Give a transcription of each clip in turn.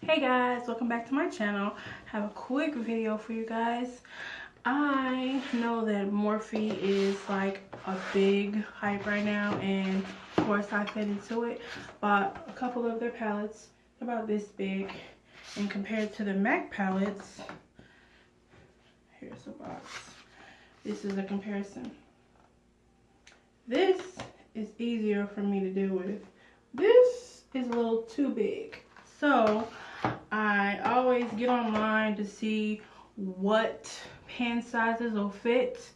Hey guys, welcome back to my channel. I have a quick video for you guys. I know that Morphe is like a big hype right now, and of course I fit into it. Bought a couple of their palettes about this big, and compared to the MAC palettes, here's a box. This is a comparison. This is easier for me to deal with. This is a little too big. So I always get online to see what pen sizes will fit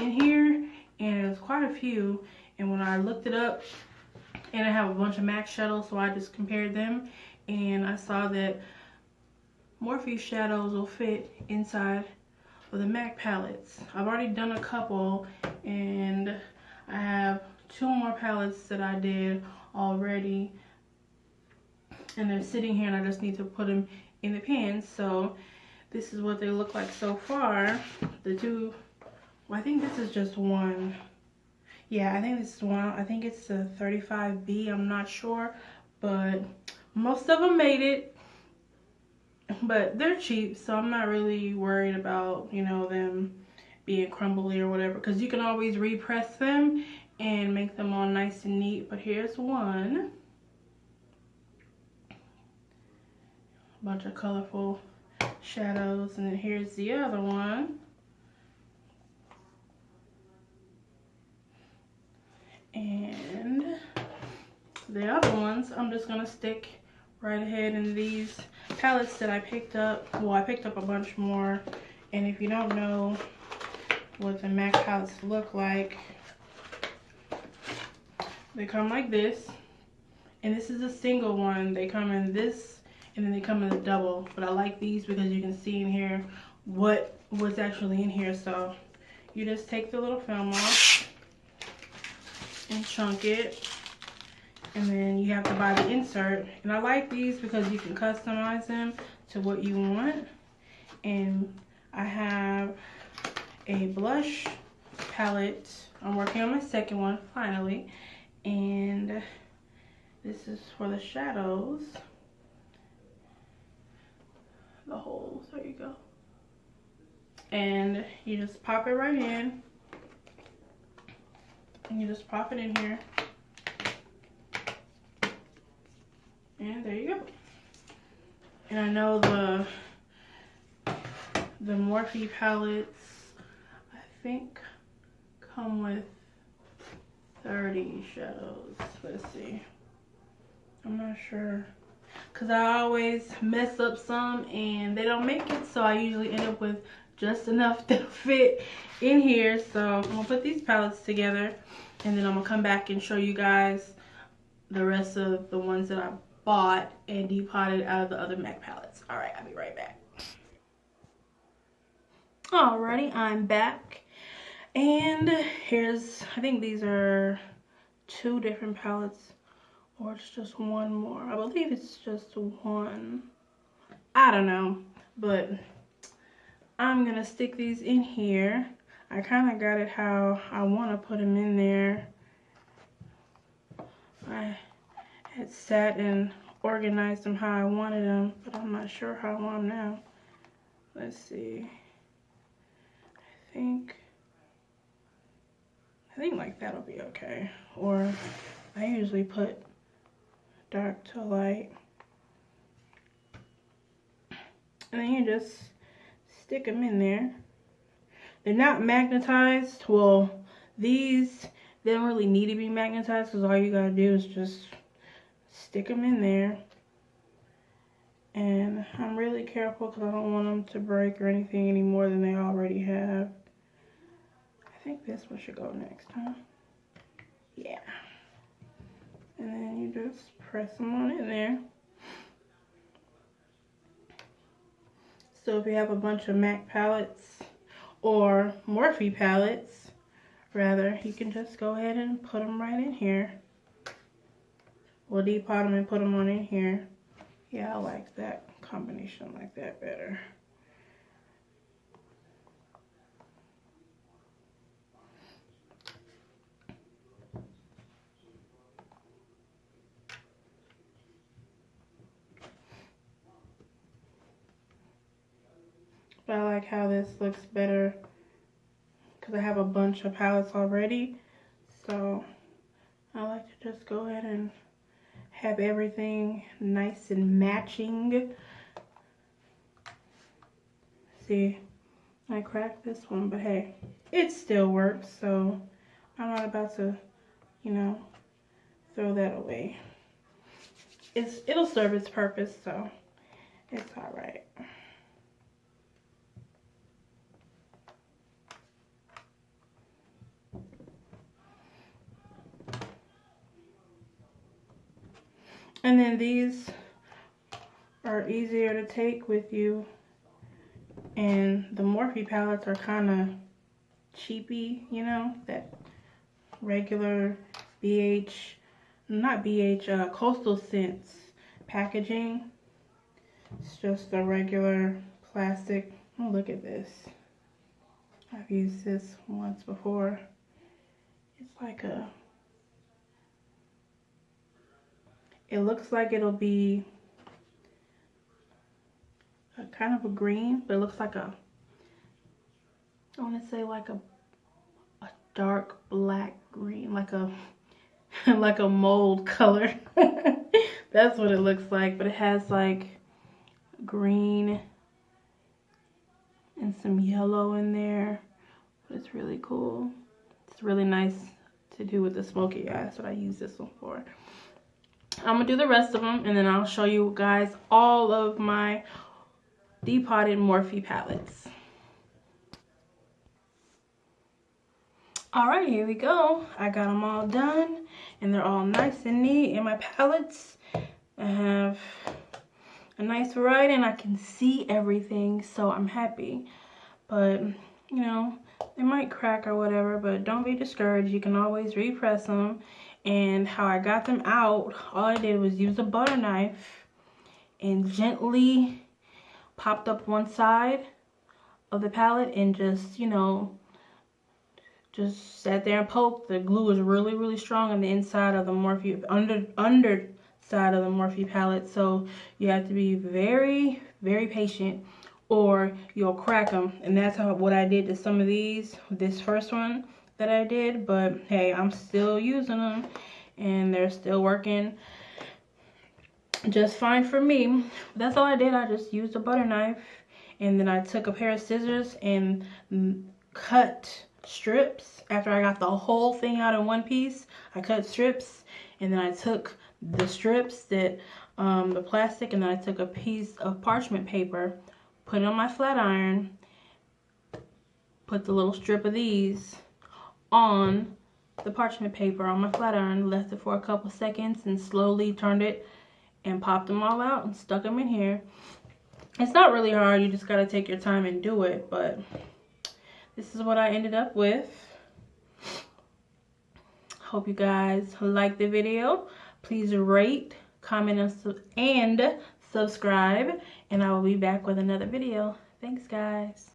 in here, and there's quite a few. And when I looked it up, and I have a bunch of MAC shadows, so I just compared them, and I saw that Morphe shadows will fit inside of the MAC palettes. I've already done a couple, and I have 2 more palettes that I did already, and they're sitting here, and I just need to put them in the pans. So this is what they look like so far. The 2, well, I think this is just one. Yeah, I think this is one. I think it's the 35B, I'm not sure, but most of them made it. But they're cheap, so I'm not really worried about, you know, them being crumbly or whatever, because you can always repress them and make them all nice and neat. But here's one. Bunch of colorful shadows, and then here's the other one. And the other ones I'm just gonna stick right ahead in these palettes that I picked up. Well, I picked up a bunch more, and if you don't know what the MAC palettes look like, they come like this, and this is a single one. They come in this, and then they come in a double, but I like these because you can see in here what's actually in here. So you just take the little film off and chunk it, and then you have to buy the insert. And I like these because you can customize them to what you want. And I have a blush palette. I'm working on my second one finally, and this is for the shadows. The holes, there you go. And you just pop it right in, and you just pop it in here, and there you go. And I know the Morphe palettes, I think, come with 30 shadows. Let's see, I'm not sure, because I always mess up some and they don't make it, so I usually end up with just enough to fit in here. So I'm gonna put these palettes together, and then I'm gonna come back and show you guys the rest of the ones that I bought and depotted out of the other MAC palettes. All right, I'll be right back. Alrighty, I'm back, and here's, I think these are 2 different palettes, or it's just one more. I believe it's just one. I don't know, but I'm gonna stick these in here. I kind of got it how I want to put them in there. I had sat and organized them how I wanted them, but I'm not sure how I want them now. Let's see. I think like that'll be okay. Or I usually put dark to light, and then you just stick them in there. They're not magnetized. Well, these, they don't really need to be magnetized, because all you gotta do is just stick them in there. And I'm really careful because I don't want them to break or anything any more than they already have. I think this one should go next, huh? Yeah. And then you just press them on in there. So if you have a bunch of MAC palettes, or Morphe palettes rather, you can just go ahead and put them right in here. We'll depot them and put them on in here. Yeah, I like that combination like that better. But I like how this looks better because I have a bunch of palettes already. So I like to just go ahead and have everything nice and matching. See, I cracked this one, but hey, it still works. So I'm not about to, you know, throw that away. It'll serve its purpose, so it's all right. And then these are easier to take with you, and the Morphe palettes are kind of cheapy, you know, that regular Coastal Scents packaging. It's just a regular plastic. Oh, look at this. I've used this once before. It's like it looks like it'll be a kind of a green, but it looks like I want to say like a dark black green, like a like a mold color. That's what it looks like, but it has like green and some yellow in there. But it's really cool. It's really nice to do with the smoky eye. That's what I use this one for. I'm gonna do the rest of them, and then I'll show you guys all of my Depotted Morphe palettes. All right, here we go. I got them all done, and they're all nice and neat in my palettes. I have a nice variety, and I can see everything, so I'm happy. But, you know, they might crack or whatever, but don't be discouraged. You can always repress them. And how I got them out, all I did was use a butter knife and gently popped up one side of the palette and just, you know, just sat there and poked. The glue is really, really strong on the inside of the Morphe, underside of the Morphe palette. So you have to be very, very patient or you'll crack them. And that's what I did to some of these, this first one that I did. But hey, I'm still using them and they're still working just fine for me. That's all I did. I just used a butter knife, and then I took a pair of scissors and cut strips. After I got the whole thing out in one piece, I cut strips, and then I took the strips that the plastic, and then I took a piece of parchment paper, put it on my flat iron, put the little strip of these on the parchment paper on my flat iron, left it for a couple seconds, and slowly turned it and popped them all out and stuck them in here. It's not really hard, you just gotta take your time and do it, but this is what I ended up with. Hope you guys liked the video. Please rate, comment, and subscribe, and I will be back with another video. Thanks, guys.